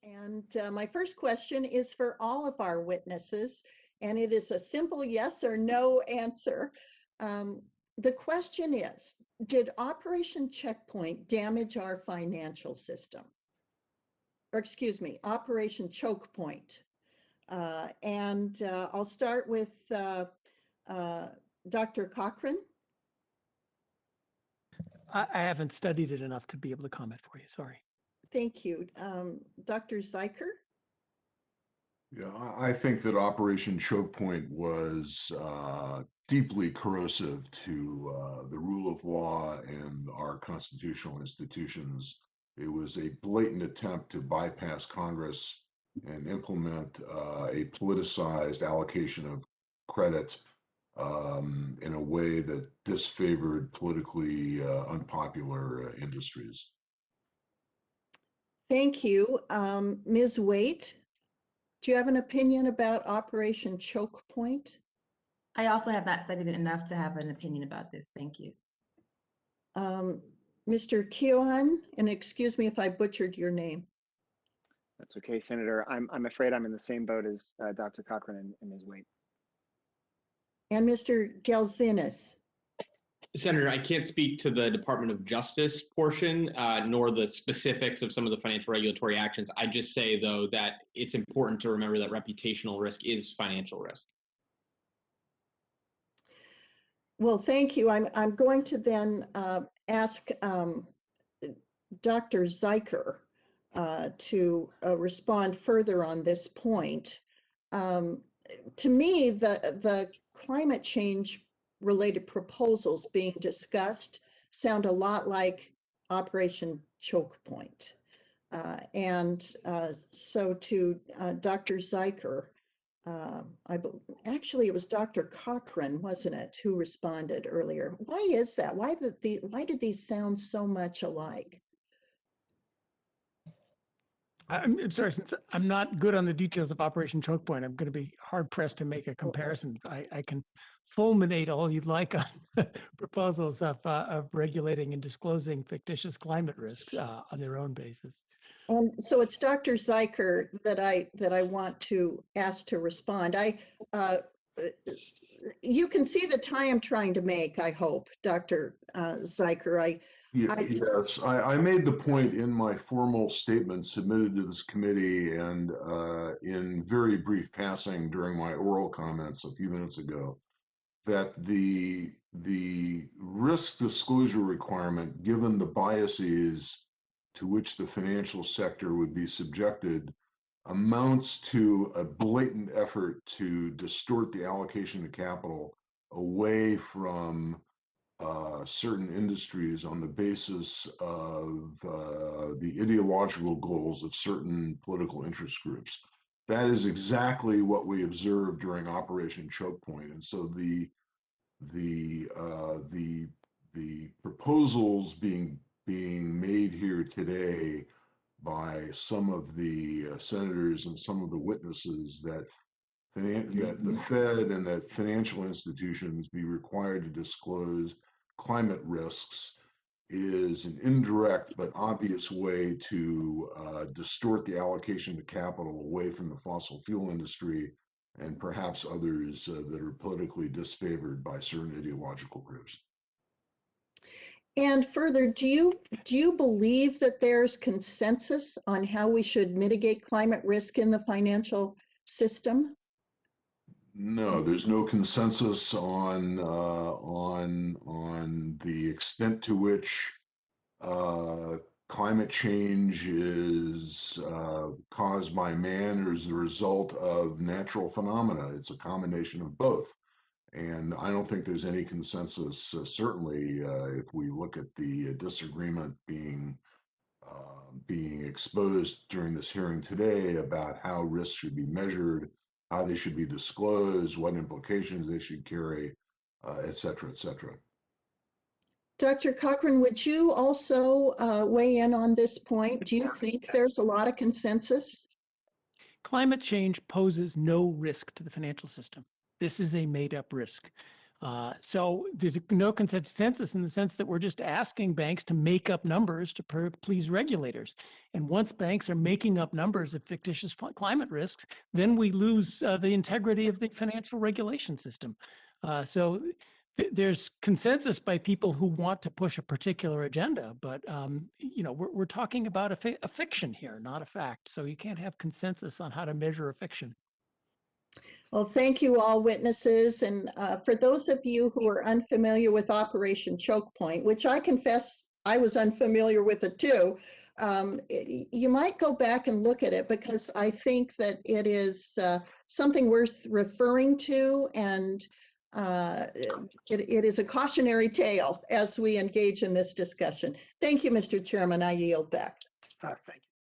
And my first question is for all of our witnesses, and it is a simple yes or no answer. The question is, did Operation Checkpoint damage our financial system? Or excuse me, Operation Choke Point. I'll start with Dr. Cochran. I haven't studied it enough to be able to comment for you. Sorry. Thank you. Dr. Zeiker? Yeah, I think that Operation Choke Point was deeply corrosive to the rule of law and our constitutional institutions. It was a blatant attempt to bypass Congress and implement a politicized allocation of credit in a way that disfavored politically unpopular industries. Thank you. Ms. Waite, do you have an opinion about Operation Choke Point? I also have not studied it enough to have an opinion about this. Thank you. Mr. Keohane, and excuse me if I butchered your name. That's okay, Senator. I'm afraid I'm in the same boat as Dr. Cochran and Ms. Waite. And Mr. Gelzinis. Senator, I can't speak to the Department of Justice portion, nor the specifics of some of the financial regulatory actions. I just say, though, that it's important to remember that reputational risk is financial risk. Well, thank you. I'm going to then ask Dr. Zeiker to respond further on this point. To me, the climate change related proposals being discussed sound a lot like Operation Choke Point. So to Dr. Zeiker, actually it was Dr. Cochran, wasn't it, who responded earlier. Why is that? Why do these sound so much alike? I'm sorry, since I'm not good on the details of Operation Choke Point, I'm going to be hard pressed to make a comparison. I can fulminate all you'd like on proposals of regulating and disclosing fictitious climate risks on their own basis. And so it's Dr. Zeiker that I want to ask to respond. You can see the tie I'm trying to make, I hope, Dr. Zeiker. Yes, I made the point in my formal statement submitted to this committee and in very brief passing during my oral comments a few minutes ago that the risk disclosure requirement, given the biases to which the financial sector would be subjected, amounts to a blatant effort to distort the allocation of capital away from certain industries on the basis of the ideological goals of certain political interest groups. That is exactly what we observed during Operation Choke Point. And so the proposals being made here today by some of the senators and some of the witnesses that the Fed and that financial institutions be required to disclose climate risks is an indirect but obvious way to distort the allocation of capital away from the fossil fuel industry and perhaps others that are politically disfavored by certain ideological groups. And further, do you believe that there's consensus on how we should mitigate climate risk in the financial system? No, there's no consensus on the extent to which climate change is caused by man or as a result of natural phenomena. It's a combination of both. And I don't think there's any consensus, certainly if we look at the disagreement being exposed during this hearing today about how risks should be measured, how they should be disclosed, what implications they should carry, et cetera, et cetera. Dr. Cochran, would you also weigh in on this point? Do you think there's a lot of consensus? Climate change poses no risk to the financial system. This is a made-up risk. So there's no consensus in the sense that we're just asking banks to make up numbers to please regulators. And once banks are making up numbers of fictitious climate risks, then we lose the integrity of the financial regulation system. So there's consensus by people who want to push a particular agenda, but we're talking about a fiction here, not a fact. So you can't have consensus on how to measure a fiction. Well, thank you all witnesses. And for those of you who are unfamiliar with Operation Choke Point, which I confess I was unfamiliar with it too, you might go back and look at it, because I think that it is something worth referring to, and it is a cautionary tale as we engage in this discussion. Thank you, Mr. Chairman. I yield back. Thank you.